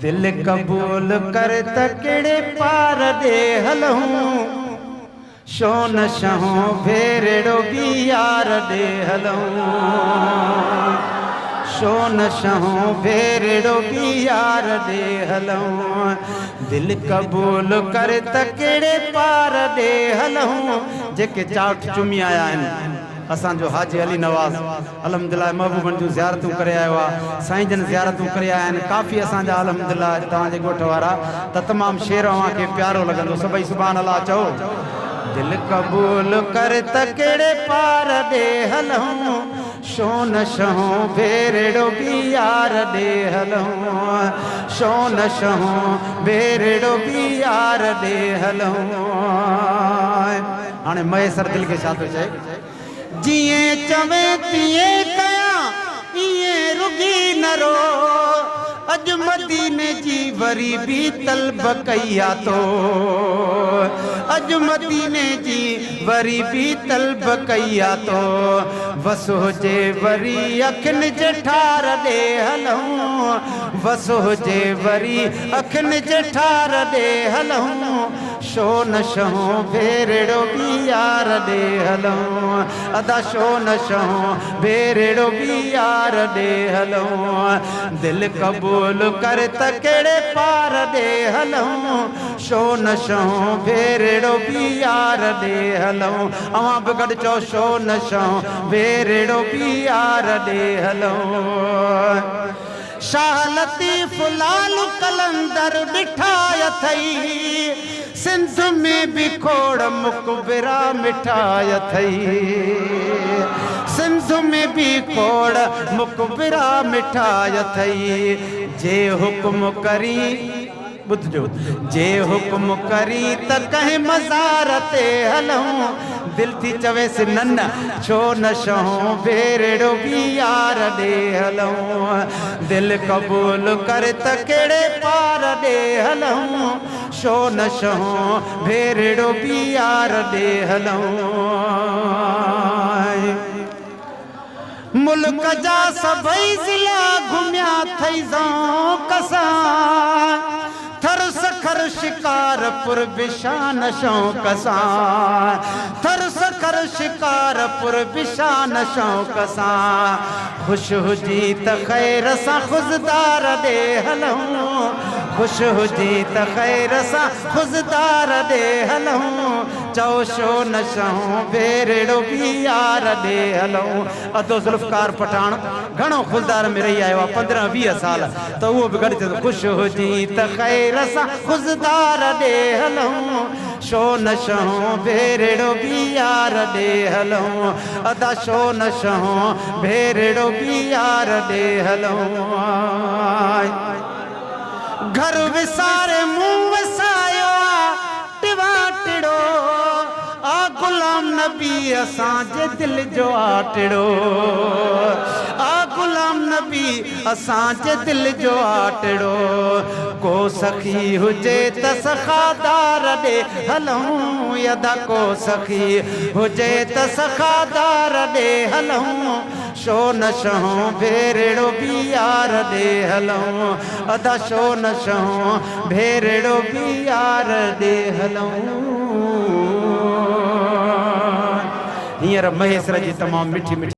दिल कबूल कर तकड़े पार दे हलूं शो न शहों भेरड़ो भी यार दे हलूं शो न शहों भेरड़ो भी यार दे हलूं दिल कबूल कर तकड़े पार दे हलूं जेके चाट चुमी आया आहिनि असांजो हाजी अली नवाज़ अलहमदुलिल्लाह महबूबन जूं ज़ियारतूं करे आयो आहे साईं जन ज़ियारतूं करे आया आहिनि काफ़ी असांजा अलहमदुलिल्लाह तव्हांजे ॻोठ वारा त तमामु शेर अव्हांखे प्यारो लॻंदो सभई सुभान अल्लाह चओ दिल कबूल कर तकड़े पार दे हलूं शो न शहों भेरड़ो भी यार दे हलूं शो न शहों भेरड़ो भी यार दे हलूं हाणे मयसर दिल खे छा थो चए जिए चवे तिए कया इए रुगी न रो अज मदीने जी वरी भी तलब कया तो अज मदीने जी वरी भी तलब कया तो वसो जे वरी अखन जठार दे हलूं वसो जे वरी अखन जठार दे हलूं शो न शहों भेरड़ो भी यार दे हलूं अदा शो न शहों भेरड़ो भी यार दे हलूं दिल कबूल कर तकड़े पार दे हलूं शो न शहों भेरड़ो भी यार दे हलूं अवां बि गॾु चओ शो न शहों भेरड़ो भी यार दे हलूं शाह लतीफ़ लाल कलंदर बिठाया थई सिंध में भी खोड़ मुकबरा मिठाया थई सिंध में भी खोड़ मुकबरा मिठाया थई जे हुक्म करी बुधजो जे हुक्म करी त कहीं मज़ार ते हलूं दिल थी चवे से नन छो न शहों भेरड़ो भी यार दे हलूं दिल कबूल कर तकड़े पार दे हलूं शो न शहों भेरड़ो भी यार दे हलूं मुल्क जा सभई ज़िला घुमिया थई कसा थर सखर शिकारपुर बिशान शौक़ सां थर सखर शिकारपुर बिशान शौक़ सां ख़ुशि हुजी त ख़ैर सां ख़ुशदार ॾे हलूं ख़ुशि हुजी त ख़ैर सां ख़ुशदार ॾे हलूं चओ शो न शहों भेरड़ो भी यार ॾे हलूं अदो ज़ुल्फ़कार पठान घणो ख़ुशदार में रही आयो आहे 15-20 साल त उहो बि गॾु थिए ख़ुशि हुजी त ख़ैर रसा ख़ुशदार ॾे हलूं शो न शहों भेरड़ो भी यार ॾे हलूं अदा शो न शहों भेरड़ो भी यार ॾे हलूं घर विसारे मुंह वसायो टिवा टिड़ो आ गुलाम नबी असांजे दिल जो आटिड़ो आ गुलाम नबी असांजे दिल जो आटिड़ो को सखी हुजे त सखादार ॾे हलूं यदा को सखी हुजे त सखादार ॾे हलूं शो न शहों भेरड़ो भी यार ॾे हलूं अदा शो न शहों भेरड़ो भी यार ॾे हलूं हींअर महेश्वर जी तमामु मिठी मिठी